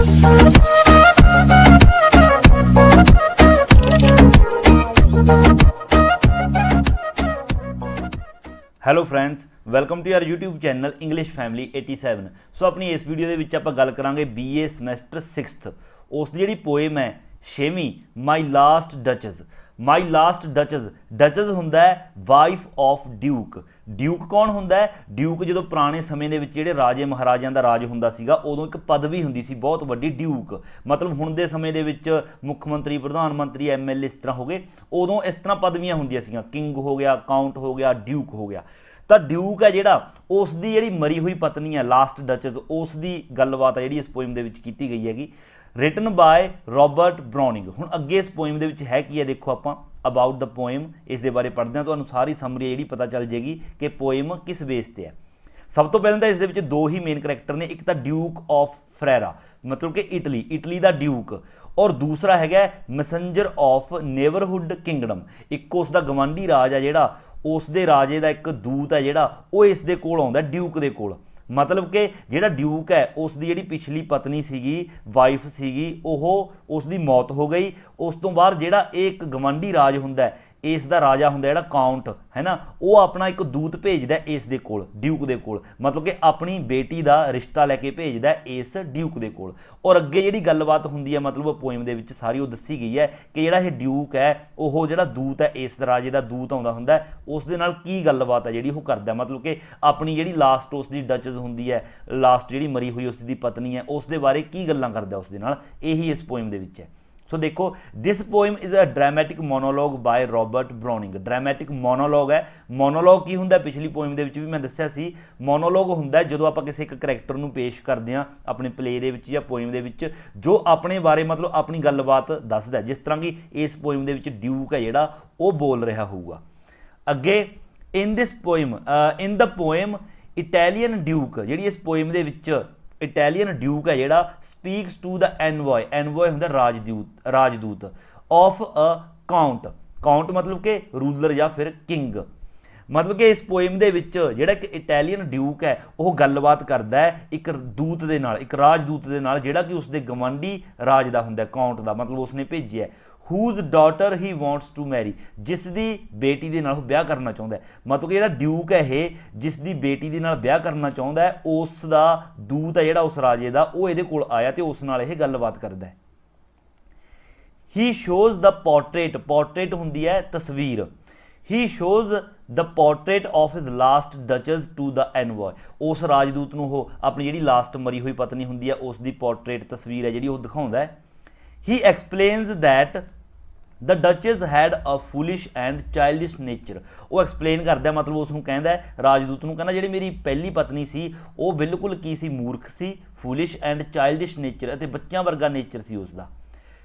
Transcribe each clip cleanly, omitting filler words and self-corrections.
Hello friends, welcome to our YouTube channel English family 87। So ਆਪਣੀ ਇਸ video ਦੇ ਵਿੱਚ ਆਪਾਂ ਗੱਲ ਕਰਾਂਗੇ BA ਸਮੈਸਟਰ 6th ਉਸ ਦੀ ਜਿਹੜੀ ਪੋਇਮ ਹੈ 6ਵੀਂ ਮਾਈ ਲਾਸਟ ਡਚਸ। ਮਾਈ ਲਾਸਟ ਡਚਸ, ਡਚਸ ਹੁੰਦਾ ਹੈ ਵਾਈਫ ਆਫ ਡਿਊਕ। ਡਿਊਕ ਕੌਣ ਹੁੰਦਾ ਹੈ? ਡਿਊਕ ਜਦੋਂ ਪੁਰਾਣੇ ਸਮੇਂ ਦੇ ਵਿੱਚ ਜਿਹੜੇ ਰਾਜੇ ਮਹਾਰਾਜਿਆਂ ਦਾ ਰਾਜ ਹੁੰਦਾ ਸੀਗਾ ਉਦੋਂ ਇੱਕ ਪਦਵੀ ਹੁੰਦੀ ਸੀ ਬਹੁਤ ਵੱਡੀ, ਡਿਊਕ। ਮਤਲਬ ਹੁਣ ਦੇ ਸਮੇਂ ਦੇ ਵਿੱਚ ਮੁੱਖ ਮੰਤਰੀ, ਪ੍ਰਧਾਨ ਮੰਤਰੀ, MLA ਇਸ ਤਰ੍ਹਾਂ ਹੋ ਗਏ, ਉਦੋਂ ਇਸ ਤਰ੍ਹਾਂ ਪਦਵੀਆਂ ਹੁੰਦੀਆਂ ਸੀਗੀਆਂ। ਕਿੰਗ ਹੋ ਗਿਆ, ਕਾਊਂਟ ਹੋ ਗਿਆ, ਡਿਊਕ ਹੋ ਗਿਆ। ਤਾਂ ਡਿਊਕ ਹੈ ਜਿਹੜਾ, ਉਸ ਦੀ ਜਿਹੜੀ ਮਰੀ ਹੋਈ ਪਤਨੀ ਹੈ ਲਾਸਟ ਡਚਸ, ਉਸ ਦੀ ਗੱਲਬਾਤ ਹੈ ਜਿਹੜੀ ਇਸ ਪੋਇਮ ਦੇ ਵਿੱਚ ਕੀਤੀ ਗਈ ਹੈਗੀ। Written by Robert Browning. ਹੁਣ ਅੱਗੇ ਇਸ ਪੋਇਮ ਦੇ ਵਿੱਚ ਹੈ ਕੀ ਹੈ, ਦੇਖੋ ਆਪਾਂ ਅਬਾਊਟ ਦ ਪੋਇਮ ਇਸ ਦੇ ਬਾਰੇ ਪੜ੍ਹਦੇ ਹਾਂ, ਤੁਹਾਨੂੰ ਸਾਰੀ ਸਮਰੀ ਜਿਹੜੀ ਪਤਾ ਚੱਲ ਜਾਏਗੀ ਕਿ ਪੋਇਮ ਕਿਸ ਬੇਸ ਤੇ ਹੈ। ਸਭ ਤੋਂ ਪਹਿਲਾਂ ਤਾਂ ਇਸ ਦੇ ਵਿੱਚ ਦੋ ਹੀ ਮੇਨ ਕਰੈਕਟਰ ਨੇ, ਇੱਕ ਤਾਂ ਡਿਊਕ ਆਫ ਫਰੈਰਾ ਮਤਲਬ ਕਿ ਇਟਲੀ ਦਾ ਡਿਊਕ, ਔਰ ਦੂਸਰਾ ਹੈਗਾ ਮੈਸੇਂਜਰ ਆਫ ਨੇਬਰਹੁੱਡ ਕਿੰਗਡਮ। ਇੱਕ ਉਸ ਦਾ ਗਵਾਂਢੀ ਰਾਜ ਹੈ ਜਿਹੜਾ, ਉਸ ਦੇ ਰਾਜੇ ਦਾ ਇੱਕ ਦੂਤ ਹੈ ਜਿਹੜਾ ਉਹ ਇਸ ਦੇ ਕੋਲ ਆਉਂਦਾ ਡਿਊਕ ਦੇ ਕੋਲ। ਮਤਲਬ ਕਿ ਜਿਹੜਾ ਡਿਊਕ ਹੈ ਉਸ ਦੀ ਜਿਹੜੀ ਪਿਛਲੀ ਪਤਨੀ ਸੀਗੀ, ਵਾਈਫ ਸੀਗੀ, ਉਹ ਉਸ ਦੀ ਮੌਤ ਹੋ ਗਈ। ਉਸ ਤੋਂ ਬਾਅਦ ਜਿਹੜਾ ਇਹ ਇੱਕ ਗਵਾਂਢੀ ਰਾਜ ਹੁੰਦਾ, ਇਸ ਦਾ ਰਾਜਾ ਹੁੰਦਾ ਜਿਹੜਾ ਕਾਊਂਟ ਹੈ ਨਾ, ਉਹ ਆਪਣਾ ਇੱਕ ਦੂਤ ਭੇਜਦਾ ਇਸ ਦੇ ਕੋਲ, ਡਿਊਕ ਦੇ ਕੋਲ। ਮਤਲਬ ਕਿ ਆਪਣੀ ਬੇਟੀ ਦਾ ਰਿਸ਼ਤਾ ਲੈ ਕੇ ਭੇਜਦਾ ਇਸ ਡਿਊਕ ਦੇ ਕੋਲ। ਔਰ ਅੱਗੇ ਜਿਹੜੀ ਗੱਲਬਾਤ ਹੁੰਦੀ ਹੈ, ਮਤਲਬ ਪੋਇਮ ਦੇ ਵਿੱਚ ਸਾਰੀ ਉਹ ਦੱਸੀ ਗਈ ਹੈ ਕਿ ਜਿਹੜਾ ਇਹ ਡਿਊਕ ਹੈ, ਉਹ ਜਿਹੜਾ ਦੂਤ ਹੈ, ਇਸ ਰਾਜੇ ਦਾ ਦੂਤ ਆਉਂਦਾ ਹੁੰਦਾ, ਉਸ ਦੇ ਨਾਲ ਕੀ ਗੱਲਬਾਤ ਹੈ ਜਿਹੜੀ ਉਹ ਕਰਦਾ। ਮਤਲਬ ਕਿ ਆਪਣੀ ਜਿਹੜੀ ਲਾਸਟ ਉਸ ਦੀ ਡਚਸ ਹੁੰਦੀ ਹੈ, ਲਾਸਟ ਜਿਹੜੀ ਮਰੀ ਹੋਈ ਉਸ ਦੀ ਪਤਨੀ ਹੈ, ਉਸ ਦੇ ਬਾਰੇ ਕੀ ਗੱਲਾਂ ਕਰਦਾ ਉਸ ਦੇ ਨਾਲ, ਇਹੀ ਇਸ ਪੋਇਮ ਦੇ ਵਿੱਚ ਹੈ। ਸੋ ਦੇਖੋ, this poem is a dramatic monologue by Robert Browning. Dramatic monologue ਹੈ। ਮੋਨੋਲੋਗ ਕੀ ਹੁੰਦਾ? ਪਿਛਲੀ ਪੋਇਮ ਦੇ ਵਿੱਚ ਵੀ ਮੈਂ ਦੱਸਿਆ ਸੀ, ਮੋਨੋਲੋਗ ਹੁੰਦਾ ਜਦੋਂ ਆਪਾਂ ਕਿਸੇ ਇੱਕ ਕਰੈਕਟਰ ਨੂੰ ਪੇਸ਼ ਕਰਦੇ ਹਾਂ ਆਪਣੇ ਪਲੇ ਦੇ ਵਿੱਚ ਜਾਂ ਪੋਇਮ ਦੇ ਵਿੱਚ, ਜੋ ਆਪਣੇ ਬਾਰੇ ਮਤਲਬ ਆਪਣੀ ਗੱਲਬਾਤ ਦੱਸਦਾ। ਜਿਸ ਤਰ੍ਹਾਂ ਕਿ ਇਸ ਪੋਇਮ ਦੇ ਵਿੱਚ ਡਿਊਕ ਹੈ ਜਿਹੜਾ ਉਹ ਬੋਲ ਰਿਹਾ ਹੋਊਗਾ। ਅੱਗੇ ਇਨ ਦਿਸ ਪੋਇਮ, ਇਨ ਦ ਪੋਇਮ ਇਟੈਲੀਅਨ ਡਿਊਕ, ਜਿਹੜੀ ਇਸ ਪੋਇਮ ਦੇ ਵਿੱਚ ਇਟੈਲੀਅਨ ਡਿਊਕ ਹੈ ਜਿਹੜਾ, speaks to the envoy. Envoy ਹੁੰਦਾ ਰਾਜਦੂਤ ਆਫ ਅ ਕਾਊਂਟ। ਕਾਊਂਟ ਮਤਲਬ ਕਿ ਰੂਲਰ ਜਾਂ ਫਿਰ ਕਿੰਗ। ਮਤਲਬ ਕਿ ਇਸ ਪੋਇਮ ਦੇ ਵਿੱਚ ਜਿਹੜਾ ਇੱਕ ਇਟੈਲੀਅਨ ਡਿਊਕ ਹੈ ਉਹ ਗੱਲਬਾਤ ਕਰਦਾ ਹੈ ਇੱਕ ਦੂਤ ਦੇ ਨਾਲ, ਇੱਕ ਰਾਜਦੂਤ ਦੇ ਨਾਲ, ਜਿਹੜਾ ਕਿ ਉਸਦੇ ਗਵਾਂਢੀ ਰਾਜ ਦਾ ਹੁੰਦਾ, ਕਾਊਂਟ ਦਾ। ਮਤਲਬ ਉਸਨੇ ਭੇਜਿਆ whose daughter he wants to marry, ਜਿਸ ਦੀ ਬੇਟੀ ਦੇ ਨਾਲ ਉਹ ਵਿਆਹ ਕਰਨਾ ਚਾਹੁੰਦਾ ਹੈ। ਮਤਲਬ ਕਿ ਜਿਹੜਾ ਡਿਊਕ ਹੈ ਇਹ ਜਿਸ ਦੀ ਬੇਟੀ ਦੇ ਨਾਲ ਵਿਆਹ ਕਰਨਾ ਚਾਹੁੰਦਾ ਹੈ, ਉਸ ਦਾ ਦੂਤ ਹੈ ਜਿਹੜਾ ਉਸ ਰਾਜੇ ਦਾ, ਉਹ ਇਹਦੇ ਕੋਲ ਆਇਆ ਤੇ ਉਸ ਨਾਲ ਇਹ ਗੱਲਬਾਤ ਕਰਦਾ ਹੈ। He shows the portrait, portrait ਹੁੰਦੀ ਹੈ ਤਸਵੀਰ। He shows the portrait of his last duchess to the envoy. ਉਸ ਰਾਜਦੂਤ ਨੂੰ ਉਹ ਆਪਣੀ ਜਿਹੜੀ ਲਾਸਟ ਮਰੀ ਹੋਈ ਪਤਨੀ ਹੁੰਦੀ ਹੈ ਉਸ ਦੀ ਪੋਰਟਰੇਟ ਤਸਵੀਰ ਹੈ ਜਿਹੜੀ ਉਹ ਦਿਖਾਉਂਦਾ ਹੈ। He explains that the duchess had a foolish and childish nature. ਉਹ ਐਕਸਪਲੇਨ ਕਰਦਾ, ਮਤਲਬ ਉਸ ਨੂੰ ਕਹਿੰਦਾ, ਰਾਜਦੂਤ ਨੂੰ ਕਹਿੰਦਾ ਜਿਹੜੀ ਮੇਰੀ ਪਹਿਲੀ ਪਤਨੀ ਸੀ ਉਹ ਬਿਲਕੁਲ ਕੀ ਸੀ, ਮੂਰਖ ਸੀ, ਫੂਲਿਸ਼ ਐਂਡ ਚਾਈਲਡਿਸ਼ ਨੇਚਰ, ਅਤੇ ਬੱਚਿਆਂ ਵਰਗਾ ਨੇਚਰ ਸੀ ਉਸ ਦਾ।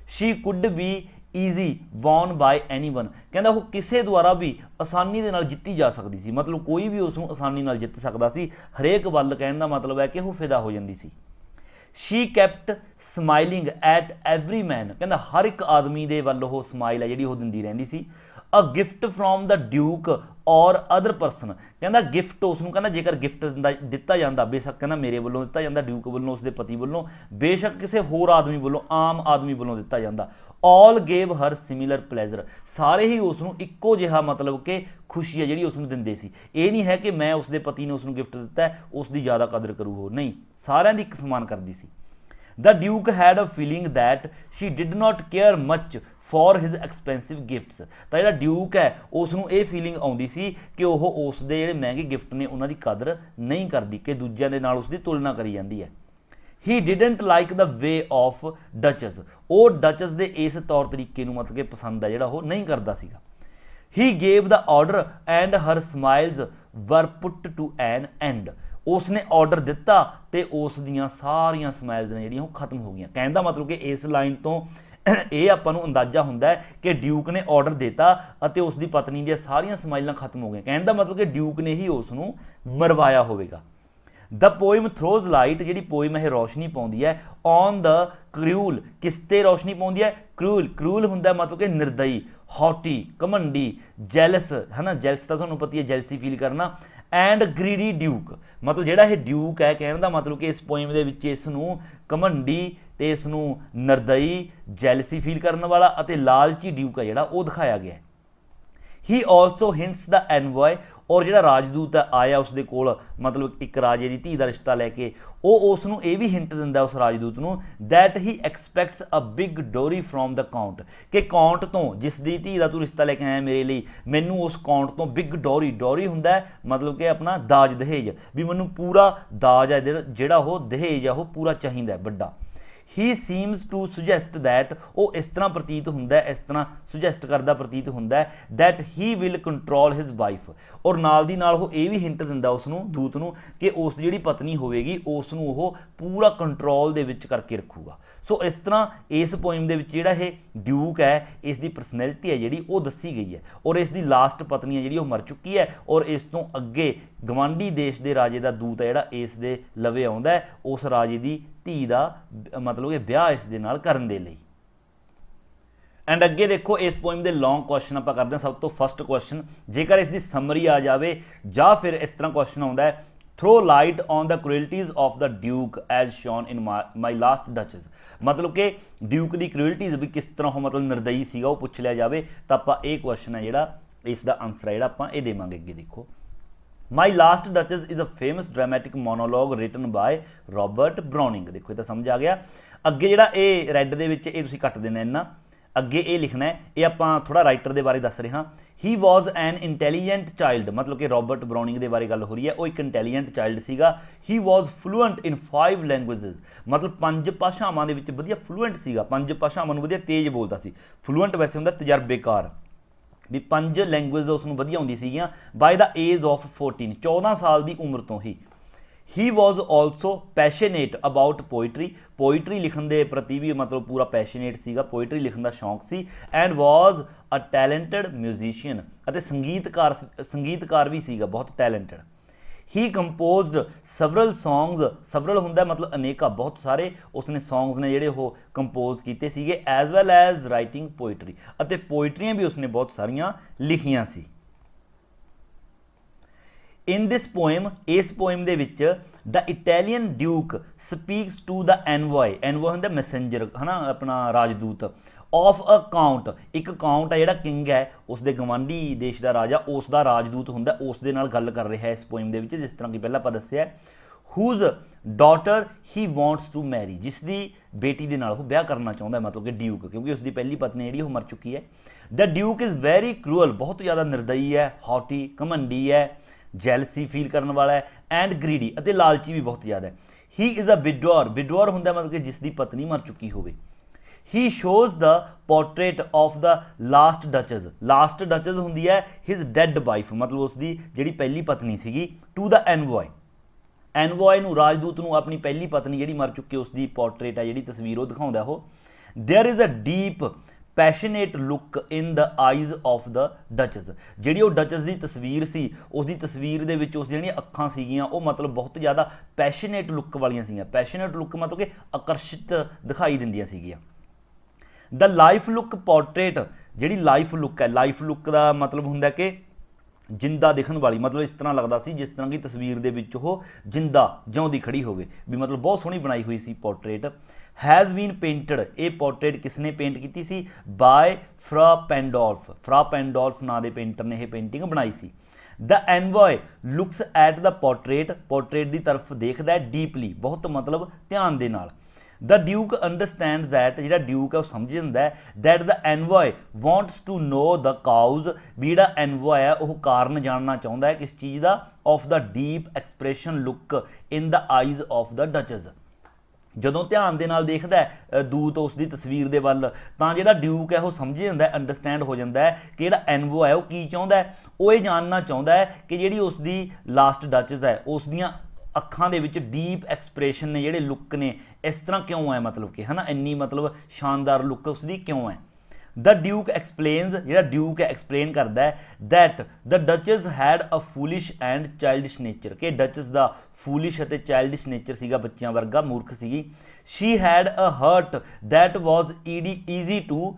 She could be easy won by anyone, ਕਹਿੰਦਾ ਉਹ ਕਿਸੇ ਦੁਆਰਾ ਵੀ ਆਸਾਨੀ ਦੇ ਨਾਲ ਜਿੱਤੀ ਜਾ ਸਕਦੀ ਸੀ। ਮਤਲਬ ਕੋਈ ਵੀ ਉਸ ਨੂੰ ਆਸਾਨੀ ਨਾਲ ਜਿੱਤ ਸਕਦਾ ਸੀ। ਹਰੇਕ ਵੱਲ ਕਹਿਣ ਦਾ ਮਤਲਬ ਹੈ ਕਿ ਉਹ ਫਿਦਾ ਹੋ ਜਾਂਦੀ ਸੀ। She kept smiling at every man, ਕਹਿੰਦਾ ਹਰ ਇੱਕ ਆਦਮੀ ਦੇ ਵੱਲ ਉਹ ਸਮਾਈਲ ਹੈ ਜਿਹੜੀ ਉਹ ਦਿੰਦੀ ਰਹਿੰਦੀ ਸੀ। A gift from the duke or other person, ਕਹਿੰਦਾ ਗਿਫਟ ਉਸ ਨੂੰ, ਕਹਿੰਦਾ ਜੇਕਰ ਗਿਫਟ ਦਿੱਤਾ ਜਾਂਦਾ, ਬੇਸ਼ੱਕ ਕਹਿੰਦਾ ਮੇਰੇ ਵੱਲੋਂ ਦਿੱਤਾ ਜਾਂਦਾ, ਡਿਊਕ ਵੱਲੋਂ, ਉਸਦੇ ਪਤੀ ਵੱਲੋਂ, ਬੇਸ਼ੱਕ ਕਿਸੇ ਹੋਰ ਆਦਮੀ ਵੱਲੋਂ, ਆਮ ਆਦਮੀ ਵੱਲੋਂ ਦਿੱਤਾ ਜਾਂਦਾ। ਆਲ ਗੇਵ ਹਰ ਸਿਮਿਲਰ ਪਲੇਜ਼ਰ, ਸਾਰੇ ਹੀ ਉਸ ਨੂੰ ਇੱਕੋ ਜਿਹਾ ਮਤਲਬ ਕਿ ਖੁਸ਼ੀ ਹੈ ਜਿਹੜੀ ਉਸ ਨੂੰ ਦਿੰਦੇ ਸੀ। ਇਹ ਨਹੀਂ ਹੈ ਕਿ ਮੈਂ ਉਸਦੇ ਪਤੀ ਨੇ ਉਸ ਨੂੰ ਗਿਫਟ ਦਿੱਤਾ ਉਸ ਦੀ ਜ਼ਿਆਦਾ ਕਦਰ ਕਰੂ ਹੋ, ਨਹੀਂ, ਸਾਰਿਆਂ ਦੀ ਇੱਕ ਸਮਾਨ ਕਰਦੀ ਸੀ। The Duke had a feeling that she did not care much for his expensive gifts। ਤਾਂ ਜਿਹੜਾ ਡਿਊਕ ਹੈ ਉਸ ਨੂੰ ਇਹ ਫੀਲਿੰਗ ਆਉਂਦੀ ਸੀ ਕਿ ਉਹ ਉਸ ਦੇ ਜਿਹੜੇ ਮਹਿੰਗੇ ਗਿਫਟ ਨੇ ਉਹਨਾਂ ਦੀ ਕਦਰ ਨਹੀਂ ਕਰਦੀ, ਕਿ ਦੂਜਿਆਂ ਦੇ ਨਾਲ ਉਸ ਦੀ ਤੁਲਨਾ ਕਰੀ ਜਾਂਦੀ ਹੈ। He didn't like the way of Duchess, ਉਹ ਡਚਸ ਦੇ ਇਸ ਤੌਰ ਤਰੀਕੇ ਨੂੰ ਮਤਲਬ ਕਿ ਪਸੰਦ ਹੈ ਜਿਹੜਾ ਉਹ ਨਹੀਂ ਕਰਦਾ ਸੀਗਾ। He gave the order and her smiles were put to an end। ਉਸਨੇ ਆਰਡਰ ਦਿੱਤਾ ਤੇ ਉਸ ਦੀਆਂ ਸਾਰੀਆਂ ਸਮਾਈਲਸ ਨੇ ਜਿਹੜੀਆਂ ਉਹ ਖਤਮ ਹੋ ਗਈਆਂ। ਕਹਿਣ ਦਾ ਮਤਲਬ ਕਿ ਇਸ ਲਾਈਨ ਤੋਂ ਇਹ ਆਪਾਂ ਨੂੰ ਅੰਦਾਜ਼ਾ ਹੁੰਦਾ ਹੈ ਕਿ ਡਿਊਕ ਨੇ ਆਰਡਰ ਦਿੱਤਾ ਅਤੇ ਉਸ ਦੀ ਪਤਨੀ ਦੀਆਂ ਸਾਰੀਆਂ ਸਮਾਈਲਾਂ ਖਤਮ ਹੋ ਗਈਆਂ। ਕਹਿਣ ਦਾ ਮਤਲਬ ਕਿ ਡਿਊਕ ਨੇ ਹੀ ਉਸ ਨੂੰ ਮਰਵਾਇਆ ਹੋਵੇਗਾ। ਦ ਪੋਇਮ ਥਰੋਜ਼ ਲਾਈਟ, ਜਿਹੜੀ ਪੋਇਮ ਇਹ ਰੋਸ਼ਨੀ ਪਾਉਂਦੀ ਹੈ ਔਨ ਦ ਕਰੂਲ, ਕਿਸ ਤੇ ਰੋਸ਼ਨੀ ਪਾਉਂਦੀ ਹੈ? ਕਰੂਲ। ਕਰੂਲ ਹੁੰਦਾ ਮਤਲਬ ਕਿ ਨਿਰਦਈ, ਹੌਟੀ, ਘਮੰਡੀ, ਜੈਲਸ, ਹੈ ਨਾ, ਜੈਲਸ ਤਾਂ ਤੁਹਾਨੂੰ ਪਤਾ ਹੀ ਹੈ, ਜੈਲਸੀ ਫੀਲ ਕਰਨਾ। ਐਂਡ ਗ੍ਰੀਡੀ ਡਿਊਕ, ਮਤਲਬ ਜਿਹੜਾ ਇਹ ਡਿਊਕ ਹੈ, ਕਹਿਣ ਦਾ ਮਤਲਬ ਕਿ ਇਸ ਪੋਇਮ ਦੇ ਵਿੱਚ ਇਸ ਨੂੰ ਘਮੰਡੀ, ਤੇ ਇਸ ਨੂੰ ਨਿਰਦਈ, ਜੈਲਸੀ ਫੀਲ ਕਰਨ ਵਾਲਾ ਅਤੇ ਲਾਲਚੀ ਡਿਊਕ ਆ ਜਿਹੜਾ ਉਹ ਦਿਖਾਇਆ ਗਿਆ। ਹੀ ਆਲਸੋ ਹਿੰਟਸ ਦਾ ਐਨਵॉय, ਔਰ ਜਿਹੜਾ ਰਾਜਦੂਤ ਆਇਆ ਉਸ ਦੇ ਕੋਲ ਮਤਲਬ ਇੱਕ ਰਾਜੇ ਦੀ ਧੀ ਦਾ ਰਿਸ਼ਤਾ ਲੈ ਕੇ, ਉਹ ਉਸ ਨੂੰ ਇਹ ਵੀ ਹਿੰਟ ਦਿੰਦਾ ਉਸ ਰਾਜਦੂਤ ਨੂੰ that he expects a big dowry from the count, ਕਿ ਕਾਊਂਟ ਤੋਂ ਜਿਸ ਦੀ ਧੀ ਦਾ ਤੂੰ ਰਿਸ਼ਤਾ ਲੈ ਕੇ ਆਇਆ ਮੇਰੇ ਲਈ, ਮੈਨੂੰ ਉਸ ਕਾਊਂਟ ਤੋਂ ਬਿਗ ਡੋਰੀ, ਡੋਰੀ ਹੁੰਦਾ ਮਤਲਬ ਕਿ ਆਪਣਾ ਦਾਜ ਦਹੇਜ, ਵੀ ਮੈਨੂੰ ਪੂਰਾ ਦਾਜ ਹੈ ਜਿਹੜਾ ਉਹ ਦਹੇਜ ਆ ਉਹ ਪੂਰਾ ਚਾਹੀਦਾ ਵੱਡਾ। ਹੀ ਸੀਮਸ ਟੂ ਸੁਜੈਸਟ ਦੈਟ, ਉਹ ਇਸ ਤਰ੍ਹਾਂ ਪ੍ਰਤੀਤ ਹੁੰਦਾ, ਇਸ ਤਰ੍ਹਾਂ ਸੁਜੈਸਟ ਕਰਦਾ ਪ੍ਰਤੀਤ ਹੁੰਦਾ that he will control his wife, ਔਰ ਨਾਲ ਦੀ ਨਾਲ ਉਹ ਇਹ ਵੀ ਹਿੰਟ ਦਿੰਦਾ ਉਸ ਨੂੰ, ਦੂਤ ਨੂੰ, ਕਿ ਉਸ ਦੀ ਜਿਹੜੀ ਪਤਨੀ ਹੋਵੇਗੀ ਉਸ ਨੂੰ ਉਹ ਪੂਰਾ ਕੰਟਰੋਲ ਦੇ ਵਿੱਚ ਕਰਕੇ ਰੱਖੂਗਾ। ਸੋ ਇਸ ਤਰ੍ਹਾਂ ਇਸ ਪੋਇਮ ਦੇ ਵਿੱਚ ਜਿਹੜਾ ਇਹ ਡਿਊਕ ਹੈ ਇਸ ਦੀ ਪਰਸਨੈਲਿਟੀ ਹੈ ਜਿਹੜੀ ਉਹ ਦੱਸੀ ਗਈ ਹੈ, ਔਰ ਇਸ ਦੀ ਲਾਸਟ ਪਤਨੀ ਹੈ ਜਿਹੜੀ ਉਹ ਮਰ ਚੁੱਕੀ ਹੈ, ਔਰ ਇਸ ਤੋਂ ਅੱਗੇ ਗਵਾਂਢੀ ਦੇਸ਼ ਦੇ ਰਾਜੇ ਦਾ ਦੂਤ ਹੈ ਜਿਹੜਾ ਇਸ ਦੇ ਲਵੇ ਆਉਂਦਾ ਉਸ ਰਾਜੇ ਦੀ ਧੀ ਦਾ ਮਤਲਬ ਕਿ ਵਿਆਹ ਇਸ ਦੇ ਨਾਲ ਕਰਨ ਦੇ ਲਈ। ਐਂਡ ਅੱਗੇ ਦੇਖੋ ਇਸ ਪੋਇਮ ਦੇ ਲੌਂਗ ਕੁਐਸਚਨ ਆਪਾਂ ਕਰਦੇ ਹਾਂ। ਸਭ ਤੋਂ ਫਸਟ ਕੁਐਸਚਨ, ਜੇਕਰ ਇਸ ਦੀ ਸਮਰੀ ਆ ਜਾਵੇ ਜਾਂ ਫਿਰ ਇਸ ਤਰ੍ਹਾਂ ਕੁਐਸਚਨ ਆਉਂਦਾ ਹੈ throw light on the cruelties of the duke as shown in My Last Duchess, ਮਤਲਬ ਕਿ ਡਿਊਕ ਦੀ ਕ੍ਰੂਅਲਟੀਜ਼ ਵੀ ਕਿਸ ਤਰ੍ਹਾਂ ਉਹ ਮਤਲਬ ਨਿਰਦਈ ਸੀਗਾ ਉਹ ਪੁੱਛ ਲਿਆ ਜਾਵੇ, ਤਾਂ ਆਪਾਂ ਇਹ ਕੁਐਸਚਨ ਹੈ ਜਿਹੜਾ ਇਸ ਦਾ ਆਨਸਰ ਹੈ ਜਿਹੜਾ ਆਪਾਂ ਇਹ ਦੇਵਾਂਗੇ। ਅੱਗੇ ਦੇਖੋ My Last Duchess is a famous dramatic monologue written by Robert Browning. ਦੇਖੋ ਇਹ ਤਾਂ ਸਮਝ ਆ ਗਿਆ। ਅੱਗੇ ਜਿਹੜਾ ਇਹ ਰੈੱਡ ਦੇ ਵਿੱਚ ਇਹ ਤੁਸੀਂ ਕੱਟ ਦੇਣਾ ਇੰਨਾ, ਅੱਗੇ ਇਹ ਲਿਖਣਾ ਹੈ, ਇਹ ਆਪਾਂ ਥੋੜਾ ਰਾਈਟਰ ਦੇ ਬਾਰੇ ਦੱਸ ਰਹੇ ਹਾਂ। ਹੀ ਵਾਜ਼ ਐਨ ਇੰਟੈਲੀਜੈਂਟ ਚਾਈਲਡ, ਮਤਲਬ ਕਿ ਰੋਬਰਟ ਬਰਾਉਨਿੰਗ ਦੇ ਬਾਰੇ ਗੱਲ ਹੋ ਰਹੀ ਹੈ, ਉਹ ਇੱਕ ਇੰਟੈਲੀਜੈਂਟ ਚਾਈਲਡ ਸੀਗਾ। ਹੀ ਵਾਜ਼ ਫਲੂਐਂਟ ਇਨ 5 ਲੈਂਗੁਏਜਿਸ, ਮਤਲਬ 5 ਭਾਸ਼ਾਵਾਂ ਦੇ ਵਿੱਚ ਵਧੀਆ ਫਲੂਐਂਟ ਸੀਗਾ, 5 ਭਾਸ਼ਾਵਾਂ ਨੂੰ ਵਧੀਆ ਤੇਜ਼ ਬੋਲਦਾ ਸੀ। ਫਲੂਐਂਟ ਵੈਸੇ ਹੁੰਦਾ ਤਜਰਬੇਕਾਰ, ਵੀ 5 ਲੈਂਗੁਏਜ ਉਸ ਨੂੰ ਵਧੀਆ ਆਉਂਦੀ ਸੀਗੀਆਂ। ਬਾਈ ਦਾ ਏਜ ਆਫ 14, 14 ਸਾਲ ਦੀ ਉਮਰ ਤੋਂ ਹੀ। ਹੀ ਵਾਜ਼ ਆਲਸੋ ਪੈਸ਼ਨੇਟ ਅਬਾਊਟ ਪੋਇਟਰੀ ਲਿਖਣ ਦੇ ਪ੍ਰਤੀ ਵੀ ਮਤਲਬ ਪੂਰਾ ਪੈਸ਼ਨੇਟ ਸੀਗਾ, ਪੋਇਟਰੀ ਲਿਖਣ ਦਾ ਸ਼ੌਂਕ ਸੀ। And was a talented musician, ਅਤੇ ਸੰਗੀਤਕਾਰ ਵੀ ਸੀਗਾ, ਬਹੁਤ talented. He composed several songs, several ਹੁੰਦਾ ਮਤਲਬ ਅਨੇਕਾਂ, ਬਹੁਤ ਸਾਰੇ ਉਸਨੇ ਸੌਂਗਸ ਨੇ ਜਿਹੜੇ ਉਹ ਕੰਪੋਜ਼ ਕੀਤੇ ਸੀਗੇ। As well as writing poetry, ਅਤੇ ਪੋਇਟਰੀਆਂ ਵੀ ਉਸਨੇ ਬਹੁਤ ਸਾਰੀਆਂ ਲਿਖੀਆਂ ਸੀ। ਇਨ ਦਿਸ ਪੋਇਮ, ਇਸ ਪੋਇਮ ਦੇ ਵਿੱਚ the Italian duke speaks to the envoy, envoy ਹੁੰਦਾ ਮੈਸੇਂਜਰ ਹੈ ਨਾ, ਆਪਣਾ ਰਾਜਦੂਤ, ਆਫ ਅ ਕਾਊਂਟ, ਇੱਕ ਕਾਊਂਟ ਹੈ ਜਿਹੜਾ ਕਿੰਗ ਹੈ ਉਸ ਦੇ ਗਵਾਂਢੀ ਦੇਸ਼ ਦਾ ਰਾਜਾ, ਉਸ ਦਾ ਰਾਜਦੂਤ ਹੁੰਦਾ, ਉਸ ਦੇ ਨਾਲ ਗੱਲ ਕਰ ਰਿਹਾ ਇਸ ਪੋਇਮ ਦੇ ਵਿੱਚ, ਜਿਸ ਤਰ੍ਹਾਂ ਕਿ ਪਹਿਲਾਂ ਆਪਾਂ ਦੱਸਿਆ। Whose daughter he wants to marry, ਜਿਸ ਦੀ ਬੇਟੀ ਦੇ ਨਾਲ ਉਹ ਵਿਆਹ ਕਰਨਾ ਚਾਹੁੰਦਾ, ਮਤਲਬ ਕਿ ਡਿਊਕ, ਕਿਉਂਕਿ ਉਸ ਦੀ ਪਹਿਲੀ ਪਤਨੀ ਜਿਹੜੀ ਉਹ ਮਰ ਚੁੱਕੀ ਹੈ। The duke is very cruel, ਬਹੁਤ ਜ਼ਿਆਦਾ ਨਿਰਦਈ ਹੈ, ਹੌਟੀ ਘਮੰਡੀ ਹੈ, ਜੈਲਸੀ ਫੀਲ ਕਰਨ ਵਾਲਾ ਹੈ, ਐਂਡ ਗਰੀਡੀ, ਅਤੇ ਲਾਲਚੀ ਵੀ ਬਹੁਤ ਜ਼ਿਆਦਾ ਹੈ। ਹੀ ਇਜ਼ ਅ ਵਿਡੋਰ, ਵਿਡੋਰ ਹੁੰਦਾ ਮਤਲਬ ਕਿ ਜਿਸ ਦੀ ਪਤਨੀ ਮਰ ਚੁੱਕੀ ਹੋਵੇ। He shows the portrait of the last duchess, last duchess ਹੁੰਦੀ ਹੈ ਹਿਜ਼ ਡੈਡ ਵਾਈਫ, ਮਤਲਬ ਉਸ ਦੀ ਜਿਹੜੀ ਪਹਿਲੀ ਪਤਨੀ ਸੀਗੀ, ਟੂ ਦ ਐਨਵॉय, ਐਨਵॉय ਨੂੰ, ਰਾਜਦੂਤ ਨੂੰ ਆਪਣੀ ਪਹਿਲੀ ਪਤਨੀ ਜਿਹੜੀ ਮਰ ਚੁੱਕੀ ਉਸ ਦੀ ਪੋਰਟਰੇਟ ਹੈ ਜਿਹੜੀ ਤਸਵੀਰ ਉਹ ਦਿਖਾਉਂਦਾ ਉਹ। There is a deep passionate look in the eyes of the duchess, ਜਿਹੜੀ ਉਹ ਡਚਸ ਦੀ ਤਸਵੀਰ ਸੀ ਉਸ ਦੀ ਤਸਵੀਰ ਦੇ ਵਿੱਚ ਉਸ ਦੀਆਂ ਜਿਹੜੀਆਂ ਅੱਖਾਂ ਸੀਗੀਆਂ ਉਹ ਮਤਲਬ ਬਹੁਤ ਜ਼ਿਆਦਾ ਪੈਸ਼ਨੇਟ ਲੁੱਕ ਵਾਲੀਆਂ ਸੀਗੀਆਂ। ਪੈਸ਼ਨੇਟ ਲੁੱਕ ਮਤਲਬ ਕਿ ਆਕਰਸ਼ਿਤ ਦਿਖਾਈ ਦਿੰਦੀਆਂ ਸੀਗੀਆਂ। ਦ ਲਾਈਫ ਲੁੱਕ ਪੋਰਟਰੇਟ, ਜਿਹੜੀ ਲਾਈਫ ਲੁੱਕ ਹੈ, ਲਾਈਫ ਲੁੱਕ ਦਾ ਮਤਲਬ ਹੁੰਦਾ ਕਿ ਜਿੰਦਾ ਦਿਖਣ ਵਾਲੀ, ਮਤਲਬ ਇਸ ਤਰ੍ਹਾਂ ਲੱਗਦਾ ਸੀ ਜਿਸ ਤਰ੍ਹਾਂ ਕਿ ਤਸਵੀਰ ਦੇ ਵਿੱਚ ਉਹ ਜਿੰਦਾ ਜਿਉਂਦੀ ਖੜੀ ਹੋਵੇ, ਵੀ ਮਤਲਬ ਬਹੁਤ ਸੋਹਣੀ ਬਣਾਈ ਹੋਈ ਸੀ ਪੋਰਟਰੇਟ। ਹੈਜ਼ ਬੀਨ ਪੇਂਟਡ, ਇਹ ਪੋਰਟਰੇਟ ਕਿਸ ਨੇ ਪੇਂਟ ਕੀਤੀ ਸੀ? ਬਾਏ ਫਰਾ ਪੈਂਡੋਲਫ, ਫਰਾ ਪੈਂਡੋਲਫ ਨਾਂ ਦੇ ਪੇਂਟਰ ਨੇ ਇਹ ਪੇਂਟਿੰਗ ਬਣਾਈ ਸੀ। The envoy looks at the portrait, portrait ਦੀ ਤਰਫ ਦੇਖਦਾ ਹੈ ਡੀਪਲੀ, ਬਹੁਤ ਮਤਲਬ ਧਿਆਨ ਦੇ ਨਾਲ। ਦ ਡਿਊਕ ਅੰਡਰਸਟੈਂਡ ਦੈਟ, ਜਿਹੜਾ ਡਿਊਕ ਹੈ ਉਹ ਸਮਝ ਜਾਂਦਾ ਹੈ that the envoy wants to know the cause, ਵੀ ਜਿਹੜਾ ਐਨਵॉय ਹੈ ਉਹ ਕਾਰਨ ਜਾਣਨਾ ਚਾਹੁੰਦਾ ਹੈ ਕਿਸ ਚੀਜ਼ ਦਾ? Of the deep expression look in the eyes of the duchess, ਜਦੋਂ ਧਿਆਨ ਦੇ ਨਾਲ ਦੇਖਦਾ ਹੈ ਦੂਤ ਉਸ ਦੀ ਤਸਵੀਰ ਦੇ ਵੱਲ, ਤਾਂ ਜਿਹੜਾ ਡਿਊਕ ਹੈ ਉਹ ਸਮਝ ਜਾਂਦਾ, ਅੰਡਰਸਟੈਂਡ ਹੋ ਜਾਂਦਾ ਹੈ ਕਿ ਜਿਹੜਾ ਐਨਵॉय ਹੈ ਉਹ ਕੀ ਚਾਹੁੰਦਾ ਹੈ। ਉਹ ਇਹ ਜਾਣਨਾ ਚਾਹੁੰਦਾ ਹੈ ਕਿ ਜਿਹੜੀ ਉਸ ਦੀ ਲਾਸਟ ਡਚਸ ਹੈ ਉਸ ਦੀਆਂ ਅੱਖਾਂ ਦੇ ਵਿੱਚ ਡੀਪ ਐਕਸਪ੍ਰੈਸ਼ਨ ਨੇ, ਜਿਹੜੇ ਲੁੱਕ ਨੇ ਇਸ ਤਰ੍ਹਾਂ ਕਿਉਂ ਹੈ, ਮਤਲਬ ਕਿ ਹੈ ਨਾ ਇੰਨੀ ਮਤਲਬ ਸ਼ਾਨਦਾਰ ਲੁੱਕ ਉਸ ਦੀ ਕਿਉਂ ਹੈ। ਦ ਡਿਊਕ ਐਕਸਪਲੇਨਸ, ਜਿਹੜਾ ਡਿਊਕ ਹੈ ਐਕਸਪਲੇਨ ਕਰਦਾ ਹੈ that the duchess had a foolish and childish nature, ਕਿ ਡਚਸ ਦਾ ਫੂਲਿਸ਼ ਅਤੇ ਚਾਈਲਡਿਸ਼ ਨੇਚਰ ਸੀਗਾ, ਬੱਚਿਆਂ ਵਰਗਾ ਮੂਰਖ ਸੀਗੀ। She had a heart that was easy to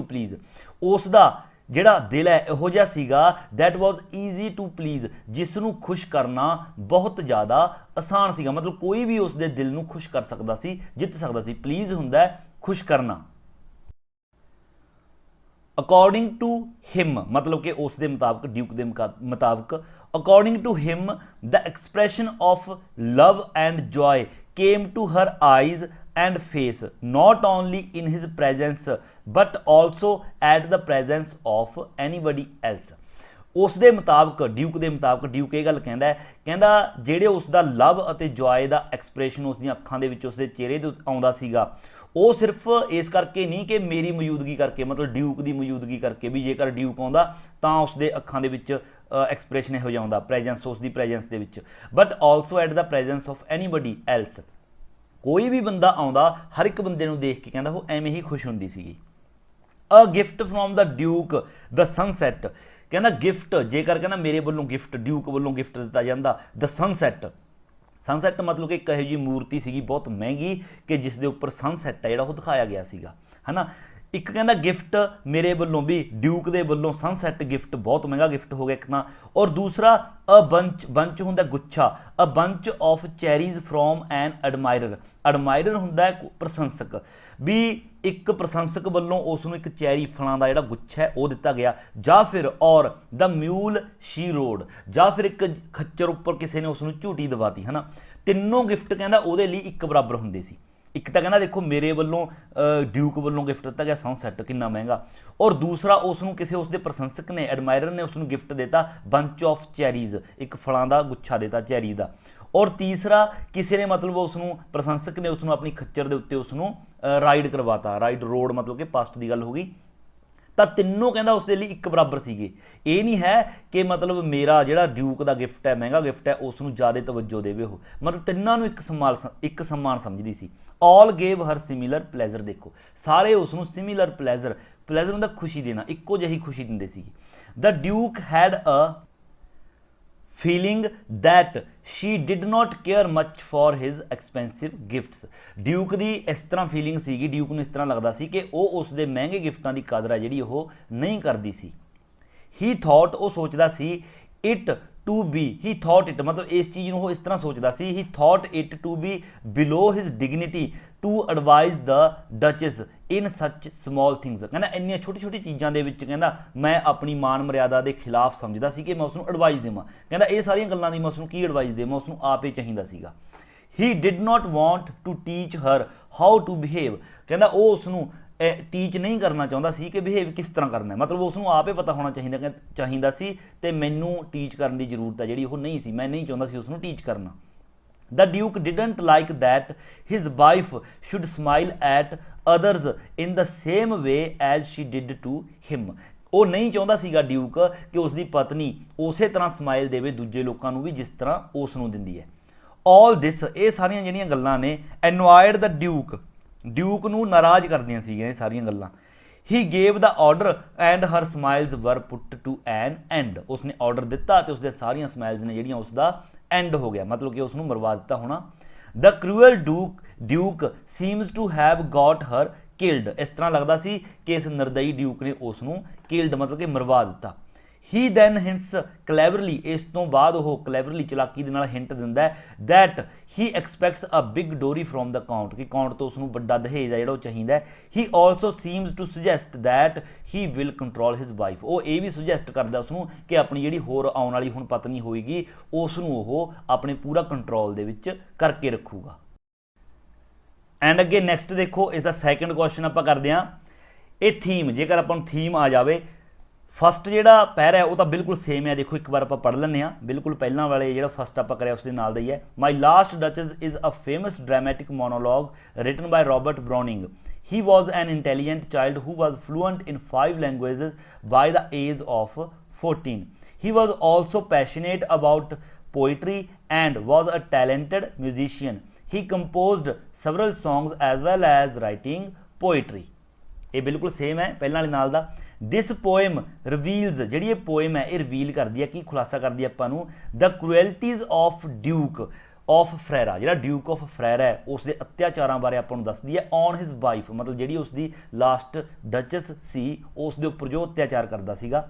please, ਉਸ ਦਾ ਜਿਹੜਾ ਦਿਲ ਹੈ ਇਹੋ ਜਿਹਾ ਸੀਗਾ that was easy to please, ਜਿਸ ਨੂੰ ਖੁਸ਼ ਕਰਨਾ ਬਹੁਤ ਜ਼ਿਆਦਾ ਆਸਾਨ ਸੀਗਾ। ਮਤਲਬ ਕੋਈ ਵੀ ਉਸ ਦੇ ਦਿਲ ਨੂੰ ਖੁਸ਼ ਕਰ ਸਕਦਾ ਸੀ, ਜਿੱਤ ਸਕਦਾ ਸੀ। ਪਲੀਜ਼ ਹੁੰਦਾ ਹੈ ਖੁਸ਼ ਕਰਨਾ। ਅਕੋਰਡਿੰਗ ਟੂ ਹਿਮ ਮਤਲਬ ਕਿ ਉਸ ਦੇ ਮੁਤਾਬਕ, ਡਿਊਕ ਦੇ ਮੁਤਾਬਕ, according to him the expression of love and joy came to her eyes and face not only in his presence but also at the presence of anybody else। ਉਸ ਦੇ ਮੁਤਾਬਕ, ਡਿਊਕ ਦੇ ਮੁਤਾਬਕ, ਡਿਊਕ ਇਹ ਗੱਲ ਕਹਿੰਦਾ ਹੈ, ਕਹਿੰਦਾ ਜਿਹੜੇ ਉਸ ਦਾ ਲਵ ਅਤੇ ਜੋਏ ਦਾ ਐਕਸਪ੍ਰੈਸ਼ਨ ਉਸ ਦੀਆਂ ਅੱਖਾਂ ਦੇ ਵਿੱਚ, ਉਸ ਦੇ ਚਿਹਰੇ ਤੇ ਆਉਂਦਾ ਸੀਗਾ, ਉਹ ਸਿਰਫ ਇਸ ਕਰਕੇ ਨਹੀਂ ਕਿ ਮੇਰੀ ਮੌਜੂਦਗੀ ਕਰਕੇ, ਮਤਲਬ ਡਿਊਕ ਦੀ ਮੌਜੂਦਗੀ ਕਰਕੇ, ਵੀ ਜੇਕਰ ਡਿਊਕ ਆਉਂਦਾ ਤਾਂ ਉਸ ਦੇ ਅੱਖਾਂ ਦੇ ਵਿੱਚ ਐਕਸਪ੍ਰੈਸ਼ਨ ਇਹੋ ਜਿਹਾ ਆਉਂਦਾ, ਪ੍ਰੈਜੈਂਸ, ਉਸ ਦੀ ਪ੍ਰੈਜੈਂਸ ਦੇ ਵਿੱਚ, but also at the presence of anybody else. ਕੋਈ ਵੀ ਬੰਦਾ ਆਉਂਦਾ ਹਰ ਇੱਕ ਬੰਦੇ ਨੂੰ ਦੇਖ ਕੇ ਕਹਿੰਦਾ ਉਹ ਐਵੇਂ ਹੀ ਖੁਸ਼ ਹੁੰਦੀ ਸੀਗੀ। A gift from the duke the sunset, ਕਹਿੰਦਾ ਗਿਫਟ, ਜੇਕਰ ਕਹਿੰਦਾ ਮੇਰੇ ਵੱਲੋਂ ਗਿਫਟ, ਡਿਊਕ ਵੱਲੋਂ ਗਿਫਟ ਦਿੱਤਾ ਜਾਂਦਾ, ਦ ਸਨਸੈਟ। ਸਨਸੈਟ ਮਤਲਬ ਕਿ ਇੱਕ ਇਹੋ ਜਿਹੀ ਮੂਰਤੀ ਸੀਗੀ ਬਹੁਤ ਮਹਿੰਗੀ ਕਿ ਜਿਸ ਦੇ ਉੱਪਰ ਸਨਸੈਟ ਹੈ ਜਿਹੜਾ ਉਹ ਦਿਖਾਇਆ ਗਿਆ ਸੀਗਾ, ਹੈ ਨਾ। ਇੱਕ ਕਹਿੰਦਾ ਗਿਫਟ ਮੇਰੇ ਵੱਲੋਂ ਵੀ, ਡਿਊਕ ਦੇ ਵੱਲੋਂ ਸਨਸੈਟ ਗਿਫਟ, ਬਹੁਤ ਮਹਿੰਗਾ ਗਿਫਟ ਹੋ ਗਿਆ ਇੱਕ ਤਾਂ, ਔਰ ਦੂਸਰਾ ਅ ਬੰਚ, ਬੰਚ ਹੁੰਦਾ ਗੁੱਛਾ, ਅ ਬੰਚ ਆਫ ਚੈਰੀਜ਼ ਫਰੋਮ ਐਨ ਐਡਮਾਇਰਰ, ਐਡਮਾਇਰਰ ਹੁੰਦਾ ਪ੍ਰਸ਼ੰਸਕ, ਵੀ ਇੱਕ ਪ੍ਰਸ਼ੰਸਕ ਵੱਲੋਂ ਉਸ ਨੂੰ ਇੱਕ ਚੈਰੀ ਫਲਾਂ ਦਾ ਜਿਹੜਾ ਗੁੱਛਾ ਹੈ ਉਹ ਦਿੱਤਾ ਗਿਆ, ਜਾਂ ਫਿਰ ਔਰ ਦ ਮਿਊਲ ਸ਼ੀ ਰੋਡ, ਜਾਂ ਫਿਰ ਇੱਕ ਖੱਚਰ ਉੱਪਰ ਕਿਸੇ ਨੇ ਉਸ ਨੂੰ ਝੂਟੀ ਦਵਾਤੀ, ਹੈ ਨਾ। ਤਿੰਨੋਂ ਗਿਫਟ ਕਹਿੰਦਾ ਉਹਦੇ ਲਈ ਇੱਕ ਬਰਾਬਰ ਹੁੰਦੇ ਸੀ। ਇੱਕ ਤਾਂ ਕਹਿੰਦਾ ਦੇਖੋ ਮੇਰੇ ਵੱਲੋਂ ਡਿਊਕ ਵੱਲੋਂ ਗਿਫਟ ਦਿੱਤਾ ਗਿਆ ਸਨਸੈਟ ਕਿੰਨਾ ਮਹਿੰਗਾ, ਔਰ ਦੂਸਰਾ ਉਸ ਨੂੰ ਕਿਸੇ ਉਸ ਦੇ ਪ੍ਰਸ਼ੰਸਕ ਨੇ, ਐਡਮਾਇਰਰ ਨੇ ਉਸ ਨੂੰ ਗਿਫਟ ਦਿੱਤਾ ਬੰਚ ਆਫ ਚੈਰੀਜ਼, ਇੱਕ ਫਲਾਂ ਦਾ ਗੁੱਛਾ ਦਿੱਤਾ ਚੈਰੀ ਦਾ, ਔਰ ਤੀਸਰਾ ਕਿਸੇ ਨੇ ਮਤਲਬ ਉਸ ਨੂੰ, ਪ੍ਰਸ਼ੰਸਕ ਨੇ ਉਸ ਨੂੰ ਆਪਣੀ ਖੱਚਰ ਦੇ ਉੱਤੇ ਉਸ ਨੂੰ ਰਾਈਡ ਕਰਵਾਤਾ, ਰਾਈਡ ਰੋਡ ਮਤਲਬ ਕਿ ਪਾਸਟ ਦੀ ਗੱਲ ਹੋ ਗਈ। ਤਾਂ ਤਿੰਨੋਂ ਕਹਿੰਦਾ ਉਸ ਦੇ ਲਈ ਇੱਕ ਬਰਾਬਰ ਸੀਗੇ। ਇਹ ਨਹੀਂ ਹੈ ਕਿ ਮਤਲਬ ਮੇਰਾ ਜਿਹੜਾ ਡਿਊਕ ਦਾ ਗਿਫਟ ਹੈ, ਮਹਿੰਗਾ ਗਿਫਟ ਹੈ, ਉਸ ਨੂੰ ਜ਼ਿਆਦਾ ਤਵੱਜੋ ਦੇਵੇ ਉਹ, ਮਤਲਬ ਤਿੰਨਾਂ ਨੂੰ ਇੱਕ ਸਨਮਾਨ ਸਮਝਦੀ ਸੀ। ਆਲ ਗੇਵ ਹਰ ਸਿਮਿਲਰ ਪਲੇਜ਼ਰ, ਦੇਖੋ ਸਾਰੇ ਉਸ ਨੂੰ ਸਿਮਿਲਰ ਪਲੇਜ਼ਰ, ਪਲੇਜ਼ਰ ਹੁੰਦਾ ਖੁਸ਼ੀ ਦੇਣਾ, ਇੱਕੋ ਜਿਹੀ ਖੁਸ਼ੀ ਦਿੰਦੇ ਸੀ। The duke had a feeling that she did not care much for his expensive gifts, duke ਦੀ ਇਸ ਤਰ੍ਹਾਂ ਫੀਲਿੰਗ ਸੀਗੀ, ਡਿਊਕ ਨੂੰ ਇਸ ਤਰ੍ਹਾਂ ਲੱਗਦਾ ਸੀ ਕਿ ਉਹ ਉਸ ਦੇ ਮਹਿੰਗੇ ਗਿਫਟਾਂ ਦੀ ਕਦਰ ਹੈ ਜਿਹੜੀ ਉਹ ਨਹੀਂ ਕਰਦੀ ਸੀ। he thought, ਉਹ ਸੋਚਦਾ ਸੀ, it to be, he thought it, ਮਤਲਬ ਇਸ ਚੀਜ਼ ਨੂੰ ਉਹ ਇਸ ਤਰ੍ਹਾਂ ਸੋਚਦਾ ਸੀ, he thought it to be below his dignity to advise the duchess in such small things, ਕਹਿੰਦਾ ਇੰਨੀਆਂ ਛੋਟੀ ਛੋਟੀ ਚੀਜ਼ਾਂ ਦੇ ਵਿੱਚ ਕਹਿੰਦਾ ਮੈਂ ਆਪਣੀ ਮਾਨ ਮਰਿਆਦਾ ਦੇ ਖਿਲਾਫ ਸਮਝਦਾ ਸੀ ਕਿ ਮੈਂ ਉਸ ਨੂੰ ਐਡਵਾਈਸ ਦੇਵਾਂ, ਕਹਿੰਦਾ ਇਹ ਸਾਰੀਆਂ ਗੱਲਾਂ ਦੀ ਮੈਂ ਉਸ ਨੂੰ ਕੀ ਐਡਵਾਈਸ ਦੇਵਾਂ, ਉਸ ਨੂੰ ਆਪ ਹੀ ਚਾਹੀਦਾ ਸੀਗਾ। he did not want to teach her how to behave, ਕਹਿੰਦਾ ਉਹ ਉਸ ਨੂੰ ਟੀਚ ਨਹੀਂ ਕਰਨਾ ਚਾਹੁੰਦਾ ਸੀ ਕਿ ਬਿਹੇਵ ਕਿਸ ਤਰ੍ਹਾਂ ਕਰਨਾ ਹੈ, ਮਤਲਬ ਉਸ ਨੂੰ ਆਪੇ ਪਤਾ ਹੋਣਾ ਚਾਹੀਦਾ ਸੀ ਤੇ ਮੈਨੂੰ ਟੀਚ ਕਰਨ ਦੀ ਜ਼ਰੂਰਤ ਹੈ ਜਿਹੜੀ ਉਹ ਨਹੀਂ ਸੀ, ਮੈਂ ਨਹੀਂ ਚਾਹੁੰਦਾ ਸੀ ਉਸ ਨੂੰ ਟੀਚ ਕਰਨਾ। The Duke didn't like that his wife should smile at others in the same way as she did to him, ਉਹ ਨਹੀਂ ਚਾਹੁੰਦਾ ਸੀਗਾ ਡਿਊਕ ਕਿ ਉਸ ਦੀ ਪਤਨੀ ਉਸੇ ਤਰ੍ਹਾਂ ਸਮਾਈਲ ਦੇਵੇ ਦੂਜੇ ਲੋਕਾਂ ਨੂੰ ਵੀ ਜਿਸ ਤਰ੍ਹਾਂ ਉਸ ਨੂੰ ਦਿੰਦੀ ਹੈ। All this, ਇਹ ਸਾਰੀਆਂ ਜਿਹੜੀਆਂ ਗੱਲਾਂ ਨੇ annoyed the Duke, ਡਿਊਕ ਨੂੰ ਨਾਰਾਜ਼ ਕਰਦੀਆਂ ਸੀਗੀਆਂ ਇਹ ਸਾਰੀਆਂ ਗੱਲਾਂ। He gave the order and her smiles were put to an end, ਉਸਨੇ ਆਰਡਰ ਦਿੱਤਾ ਤੇ ਉਸਦੇ ਸਾਰੀਆਂ ਸਮਾਈਲਸ ਨੇ ਜਿਹੜੀਆਂ ਉਸਦਾ ਐਂਡ ਹੋ ਗਿਆ, ਮਤਲਬ ਕਿ ਉਸ ਨੂੰ ਮਰਵਾ ਦਿੱਤਾ ਹੋਣਾ। The cruel duke seems to have got her killed, ਇਸ ਤਰ੍ਹਾਂ ਲੱਗਦਾ ਸੀ ਕਿ ਇਸ ਨਿਰਦਈ ਡਿਊਕ ਨੇ ਉਸ ਨੂੰ ਕਿਲਡ ਮਤਲਬ ਕਿ ਮਰਵਾ ਦਿੱਤਾ। ਹੀ ਦੈਨ ਹਿੰਟਸ ਕਲੈਵਰਲੀ, ਇਸ ਤੋਂ ਬਾਅਦ ਉਹ ਕਲੈਵਰਲੀ ਚਲਾਕੀ ਦੇ ਨਾਲ ਹਿੰਟ ਦਿੰਦਾ ਹੈ that he expects a big dowry from the count, ਕਿ ਕਾਊਂਟ ਤੋਂ ਉਸ ਨੂੰ ਵੱਡਾ ਦਹੇਜ ਆ ਜਿਹੜਾ ਉਹ ਚਾਹੀਦਾ। He also seems to suggest that he will control his wife, ਉਹ ਇਹ ਵੀ ਸੁਜੈਸਟ ਕਰਦਾ ਉਸ ਨੂੰ ਕਿ ਆਪਣੀ ਜਿਹੜੀ ਹੋਰ ਆਉਣ ਵਾਲੀ ਹੁਣ ਪਤਨੀ ਹੋਏਗੀ ਉਸ ਨੂੰ ਉਹ ਆਪਣੇ ਪੂਰਾ ਕੰਟਰੋਲ ਦੇ ਵਿੱਚ ਕਰਕੇ ਰੱਖੂਗਾ। ਐਂਡ ਅੱਗੇ ਨੈਕਸਟ ਦੇਖੋ, ਇਸ ਦਾ ਸੈਕੰਡ ਕੁਐਸਚਨ ਆਪਾਂ ਕਰਦੇ ਹਾਂ। ਇਹ ਥੀਮ, ਜੇਕਰ ਆਪਾਂ ਨੂੰ ਥੀਮ ਆ ਜਾਵੇ, ਫਸਟ ਜਿਹੜਾ ਪੈਰਾ ਹੈ ਉਹ ਤਾਂ ਬਿਲਕੁਲ ਸੇਮ ਹੈ, ਦੇਖੋ ਇੱਕ ਵਾਰ ਆਪਾਂ ਪੜ੍ਹ ਲੈਂਦੇ ਹਾਂ, ਬਿਲਕੁਲ ਪਹਿਲਾਂ ਵਾਲੇ ਜਿਹੜਾ ਫਸਟ ਆਪਾਂ ਕਰਿਆ ਉਸ ਦੇ ਨਾਲ ਦਾ ਹੀ ਹੈ। My Last Duchess is a famous dramatic monologue written by Robert Browning. He was an intelligent child who was fluent in 5 languages by the age of 14. He was also passionate about poetry and was a talented musician. He composed several songs as well as writing poetry. ਇਹ ਬਿਲਕੁਲ same ਹੈ ਪਹਿਲਾਂ ਵਾਲੇ ਨਾਲ ਦਾ। ਦਿਸ poem ਰਿਵੀਲਜ਼, ਜਿਹੜੀ ਇਹ poem ਹੈ ਇਹ ਰਿਵੀਲ ਕਰਦੀ ਹੈ, ਕੀ ਖੁਲਾਸਾ ਕਰਦੀ ਹੈ ਆਪਾਂ ਨੂੰ, ਦ ਕਰੂਐਲਿਟੀਜ਼ ਆਫ ਡਿਊਕ, ऑफ फ्रैरा, ਜਿਹੜਾ ਡਿਊਕ ਆਫ ਫਰੈਰਾ ਹੈ ਉਸ ਦੇ ਅਤਿਆਚਾਰਾਂ ਬਾਰੇ ਆਪਾਂ ਨੂੰ ਦੱਸਦੀ ਹੈ ਔਨ ਹਿਜ਼ ਵਾਈਫ, ਮਤਲਬ ਜਿਹੜੀ ਉਸ ਦੀ ਲਾਸਟ ਡਚਸ ਸੀ ਉਸ ਦੇ ਉੱਪਰ ਜੋ ਅਤਿਆਚਾਰ ਕਰਦਾ ਸੀਗਾ।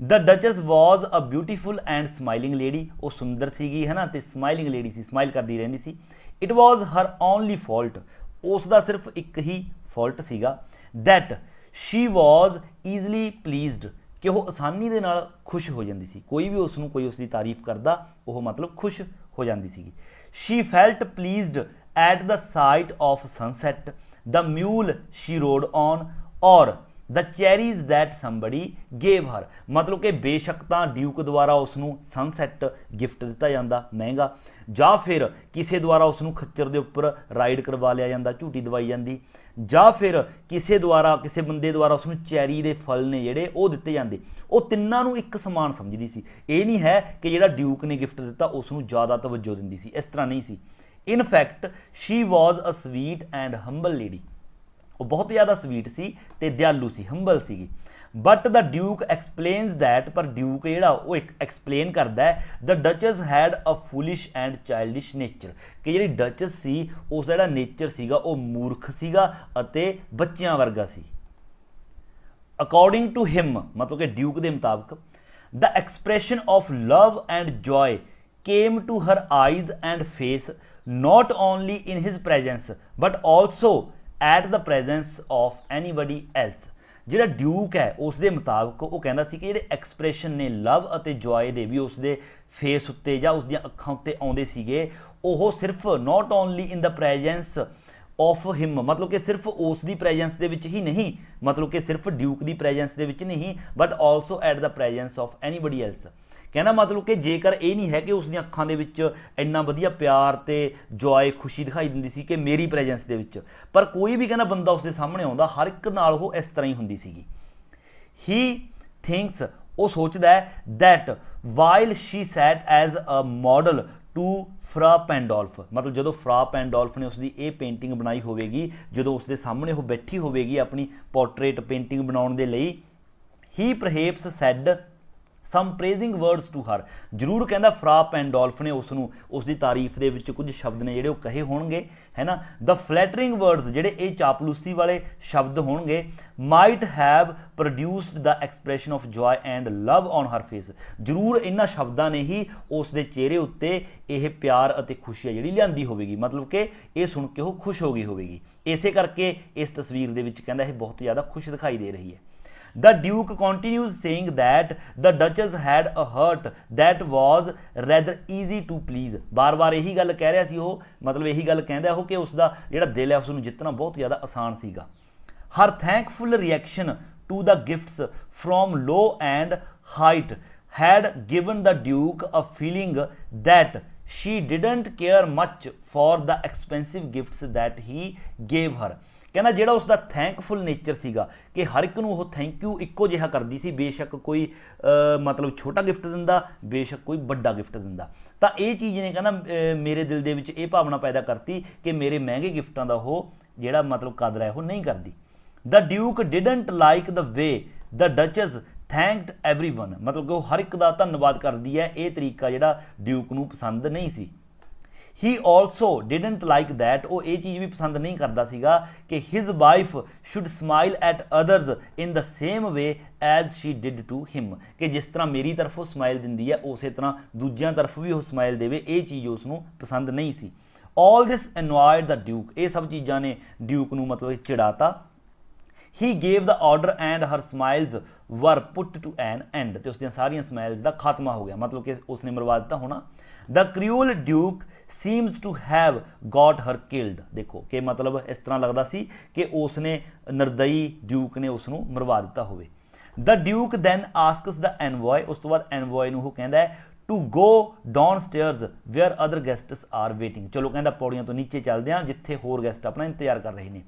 The duchess was a beautiful and smiling lady, ਉਹ ਸੁੰਦਰ ਸੀਗੀ ਹੈ ਨਾ, ਤੇ ਸਮਾਈਲਿੰਗ ਲੇਡੀ ਸੀ, ਸਮਾਈਲ ਕਰਦੀ ਰਹਿੰਦੀ ਸੀ। It was her only fault, ਉਸ ਦਾ ਸਿਰਫ ਇੱਕ ਹੀ ਫਾਲਟ ਸੀਗਾ। That she was easily pleased, ਕਿ ਉਹ ਆਸਾਨੀ ਦੇ ਨਾਲ ਖੁਸ਼ ਹੋ ਜਾਂਦੀ ਸੀ, ਕੋਈ ਵੀ ਉਸ ਨੂੰ ਕੋਈ ਉਸ ਦੀ ਤਾਰੀਫ ਕਰਦਾ ਉਹ ਮਤਲਬ ਖੁਸ਼ ਹੋ ਜਾਂਦੀ ਸੀਗੀ। She felt pleased at the sight of sunset, the mule she rode on, or the cherries that somebody gave her, ਮਤਲਬ ਕਿ ਬੇਸ਼ੱਕ ਤਾਂ ਡਿਊਕ ਦੁਆਰਾ ਉਸ ਨੂੰ ਸਨਸੈਟ ਗਿਫਟ ਦਿੱਤਾ ਜਾਂਦਾ ਮਹਿੰਗਾ, ਜਾਂ ਫਿਰ ਕਿਸੇ ਦੁਆਰਾ ਉਸ ਨੂੰ ਖੱਚਰ ਦੇ ਉੱਪਰ ਰਾਈਡ ਕਰਵਾ ਲਿਆ ਜਾਂਦਾ, ਝੂਟੀ ਦਵਾਈ ਜਾਂਦੀ, ਜਾਂ ਫਿਰ ਕਿਸੇ ਦੁਆਰਾ ਕਿਸੇ ਬੰਦੇ ਦੁਆਰਾ ਉਸ ਨੂੰ ਚੈਰੀ ਦੇ ਫਲ ਨੇ ਜਿਹੜੇ ਉਹ ਦਿੱਤੇ ਜਾਂਦੇ, ਉਹ ਤਿੰਨਾਂ ਨੂੰ ਇੱਕ ਸਮਾਨ ਸਮਝਦੀ ਸੀ। ਇਹ ਨਹੀਂ ਹੈ ਕਿ ਜਿਹੜਾ ਡਿਊਕ ਨੇ ਗਿਫਟ ਦਿੱਤਾ ਉਸ ਨੂੰ ਜ਼ਿਆਦਾ ਤਵੱਜੋ ਦਿੰਦੀ ਸੀ, ਇਸ ਤਰ੍ਹਾਂ ਨਹੀਂ ਸੀ। In fact she was a sweet and humble lady, ਉਹ ਬਹੁਤ ਜ਼ਿਆਦਾ ਸਵੀਟ ਸੀ ਤੇ ਦਿਆਲੂ ਸੀ, ਹੰਬਲ ਸੀਗੀ। But the duke explains that, ਪਰ ਡਿਊਕ ਜਿਹੜਾ ਉਹ ਐਕਸਪਲੇਨ ਕਰਦਾ ਹੈ the duchess had a foolish and childish nature, ਕਿ ਜਿਹੜੀ ਡਚਸ ਸੀ ਉਸ ਦਾ ਜਿਹੜਾ ਨੇਚਰ ਸੀਗਾ ਉਹ ਮੂਰਖ ਸੀਗਾ ਅਤੇ ਬੱਚਿਆਂ ਵਰਗਾ ਸੀ। ਅਕੋਰਡਿੰਗ ਟੂ ਹਿਮ, ਮਤਲਬ ਕਿ ਡਿਊਕ ਦੇ ਮੁਤਾਬਕ, the expression of love and joy came to her eyes and face not only in his presence but also at the presence of anybody else। ਜਿਹੜਾ ਡਿਊਕ ਹੈ ਉਸ ਦੇ ਮੁਤਾਬਕ ਉਹ ਕਹਿੰਦਾ ਸੀ ਕਿ ਜਿਹੜੇ ਐਕਸਪ੍ਰੈਸ਼ਨ ਨੇ ਲਵ ਅਤੇ ਜੋਏ ਦੇ ਵੀ ਉਸ ਦੇ ਫੇਸ ਉੱਤੇ ਜਾਂ ਉਸ ਦੀਆਂ ਅੱਖਾਂ ਉੱਤੇ ਆਉਂਦੇ ਸੀਗੇ, ਉਹ ਸਿਰਫ not only in the presence of him, ਮਤਲਬ ਕਿ ਸਿਰਫ ਉਸ ਦੀ ਪ੍ਰੈਜੈਂਸ ਦੇ ਵਿੱਚ ਹੀ ਨਹੀਂ, ਮਤਲਬ ਕਿ ਸਿਰਫ ਡਿਊਕ ਦੀ ਪ੍ਰੈਜੈਂਸ ਦੇ ਵਿੱਚ ਨਹੀਂ, but also at the presence of anybody else. कहना मतलब कि जेकर ये नहीं है कि उस अखां दे विच इन्ना वधिया प्यार ते जॉय खुशी दिखाई दिंदी सी कि मेरी प्रेजेंस दे विच, पर कोई भी कहना बंदा उसके सामने आउंदा हर एक नाल वो इस तरह ही हुंदी सीगी। ही थिंक्स, वो सोचदा है that while she sat as a model to Fra Pandolf, मतलब जो फ्रा पैंडोल्फ ने उसकी ये पेंटिंग बनाई होगी, जो उसके सामने वो बैठी होगी अपनी पोर्ट्रेट पेंटिंग बनाने के लिए, he perhaps said some praising words to her, जरूर कहता फ्रा पैंडोल्फ ने उसनू उसकी तारीफ के विच कुछ शब्द ने जिहड़े कहे होणगे है ना। द फ्लैटरिंग वर्ड्स जिहड़े ये चापलूसी वाले शब्द होणगे might have produced the expression of joy and love on her face, जरूर इन्हां शब्दां ने ही उसके चेहरे उत्ते यह प्यार अते खुशी जिहड़ी लिआंदी होवेगी, मतलब कि ये सुन के वो खुश हो गई होवेगी। इसे करके इस तस्वीर दे विच कहंदा ये बहुत ज़्यादा खुश दिखाई दे रही है। The Duke continues saying that the Duchess had a heart that was rather easy to please, बार बार यही गल कह रहा सी वो, मतलब यही गल कहंदा हो कि उसका जिहड़ा दिल है उसनूं जितना बहुत ज़्यादा आसान सीगा। Her thankful reaction to the gifts from low and height had given the Duke a feeling that she didn't care much for the expensive gifts that he gave her। कहना ਜਿਹੜਾ उसका थैंकफुल नेचर सीगा कि हर एक नूं thank you इक्को जिहा करदी सी, बेशक कोई मतलब छोटा गिफ्ट दिंदा बेशक कोई बड़ा गिफ्ट दिंदा, तो ये चीज़ ने कहना मेरे दिल दे विच ये भावना पैदा करती कि मेरे महंगे गिफ्टां दा वो जिहड़ा मतलब कदर है वो नहीं करदी। The duke didn't like the way the duchess thanked everyone, मतलब कि वो हर एक दा धन्नवाद करदी है, ये तरीका जिहड़ा ड्यूक नूं पसंद नहीं सी। He also didn't like that, वो ये चीज़ भी पसंद नहीं करता सीगा कि his wife should smile at others in the same way as she did to him, कि जिस तरह मेरी तरफ वो स्माइल दिंदी है उस तरह दूजियां तरफ भी वो स्माइल देवे, ये चीज़ उसनूं पसंद नहीं सी। All this annoyed the duke, ये सब चीज़ां ने ड्यूक नूं मतलब चिड़ाता। He gave the order and her smiles were put to an end, तो उसदियां सारियां स्माइल्स का खात्मा हो गया, मतलब कि उसने मरवा दिता होना। The cruel duke seems to have got her killed, देखो कि मतलब इस तरह लगता सी कि उसने निर्दयी ड्यूक ने उसनूं मरवा दिता होवे। The duke then asks the envoy, उस तो बाद एनवॉय नूं वो कहंदा है to go down stairs where other guests are waiting, चलो कहंदा पौड़ियां तो नीचे चलदे हां जिथे होर गेस्ट अपना इंतजार कर रहे हैं।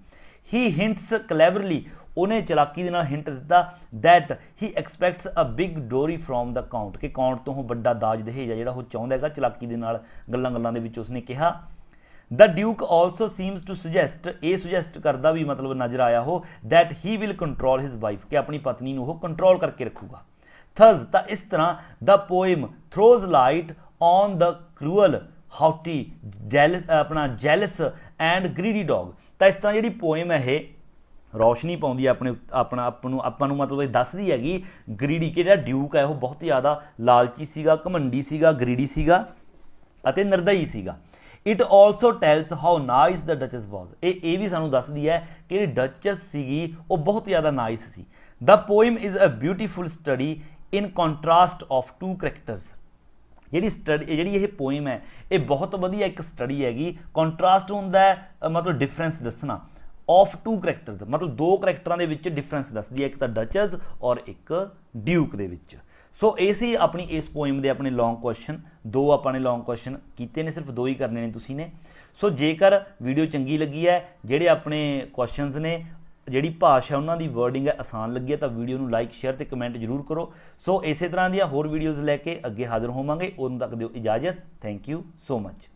ही हिंट्स क्लैवरली, उन्हें चलाकी दे नाल हिंट दिता दैट ही एक्सपैक्ट्स अ बिग डोरी फ्रॉम द काउंट, कि काउंट तो बड़ा दाज दहेज है जिहड़ा वो चाहुंदा है, चलाकी दे नाल गल्लां गल्लां दे विच उसने कहा। The duke also seems to suggest, ये सुजैसट करदा भी मतलब नज़र आया हो that he will control his wife, कि अपनी पत्नी नूं वो कंट्रोल करके रखूगा। थस, तो इस तरह the poem throws light on the cruel haughty, ਆਪਣਾ ਜੈਲਸ ਐਂਡ ਗਰੀਡੀ ਡੌਗ। ਤਾਂ ਇਸ ਤਰ੍ਹਾਂ ਜਿਹੜੀ ਪੋਇਮ ਹੈ ਇਹ ਰੌਸ਼ਨੀ ਪਾਉਂਦੀ ਹੈ ਆਪਾਂ ਨੂੰ ਮਤਲਬ ਇਹ ਦੱਸਦੀ ਹੈਗੀ ਗਰੀਡੀ ਕਿ ਜਿਹੜਾ ਡਿਊਕ ਹੈ ਉਹ ਬਹੁਤ ਜ਼ਿਆਦਾ ਲਾਲਚੀ ਸੀਗਾ, ਘਮੰਡੀ ਸੀਗਾ, ਗਰੀਡੀ ਸੀਗਾ ਅਤੇ ਨਿਰਦਈ ਸੀਗਾ। It also tells how nice the duchess was. ਇਹ ਵੀ ਸਾਨੂੰ ਦੱਸਦੀ ਹੈ ਕਿ ਜਿਹੜੀ ਡਚਸ ਸੀਗੀ ਉਹ ਬਹੁਤ ਜ਼ਿਆਦਾ ਨਾਈਸ ਸੀ। The poem is a beautiful study in contrast of two characters. ਜਿਹੜੀ ਇਹ ਪੋਇਮ ਹੈ ਇਹ ਬਹੁਤ ਵਧੀਆ ਇੱਕ ਸਟੱਡੀ ਹੈਗੀ। ਕੰਟਰਾਸਟ ਹੁੰਦਾ ਹੈ ਮਤਲਬ ਡਿਫਰੈਂਸ ਦੱਸਣਾ, ਆਫ ਟੂ ਕਰੈਕਟਰਸ ਮਤਲਬ ਦੋ ਕਰੈਕਟਰਾਂ ਦੇ ਵਿੱਚ ਡਿਫਰੈਂਸ ਦੱਸਦੀ ਹੈ, ਇੱਕ ਤਾਂ ਡਚਸ ਔਰ ਇੱਕ ਡਿਊਕ ਦੇ ਵਿੱਚ। ਸੋ ਇਹ ਸੀ ਆਪਣੀ ਇਸ ਪੋਇਮ ਦੇ ਆਪਣੇ ਲੌਂਗ ਕੁਐਸਚਨ। ਦੋ ਆਪਾਂ ਨੇ ਲੌਂਗ ਕੁਐਸਚਨ ਕੀਤੇ ਨੇ, ਸਿਰਫ ਦੋ ਹੀ ਕਰਨੇ ਨੇ ਤੁਸੀਂ ਨੇ। ਸੋ ਜੇਕਰ ਵੀਡੀਓ ਚੰਗੀ ਲੱਗੀ ਹੈ, ਜਿਹੜੇ ਆਪਣੇ ਕੁਐਸਚਨਸ ਨੇ, ਜਿਹੜੀ ਭਾਸ਼ਾ ਉਹਨਾਂ ਦੀ ਵਰਡਿੰਗ ਹੈ ਆਸਾਨ ਲੱਗੀ ਹੈ, ਤਾਂ ਵੀਡੀਓ ਨੂੰ ਲਾਈਕ, ਸ਼ੇਅਰ ਤੇ ਕਮੈਂਟ ਜ਼ਰੂਰ ਕਰੋ। ਸੋ ਇਸੇ ਤਰ੍ਹਾਂ ਦੀਆਂ ਹੋਰ ਵੀਡੀਓਜ਼ ਲੈ ਕੇ ਅੱਗੇ ਹਾਜ਼ਰ ਹੋਵਾਂਗੇ। ਉਦੋਂ ਤੱਕ ਦਿਓ ਇਜਾਜ਼ਤ। Thank you so much.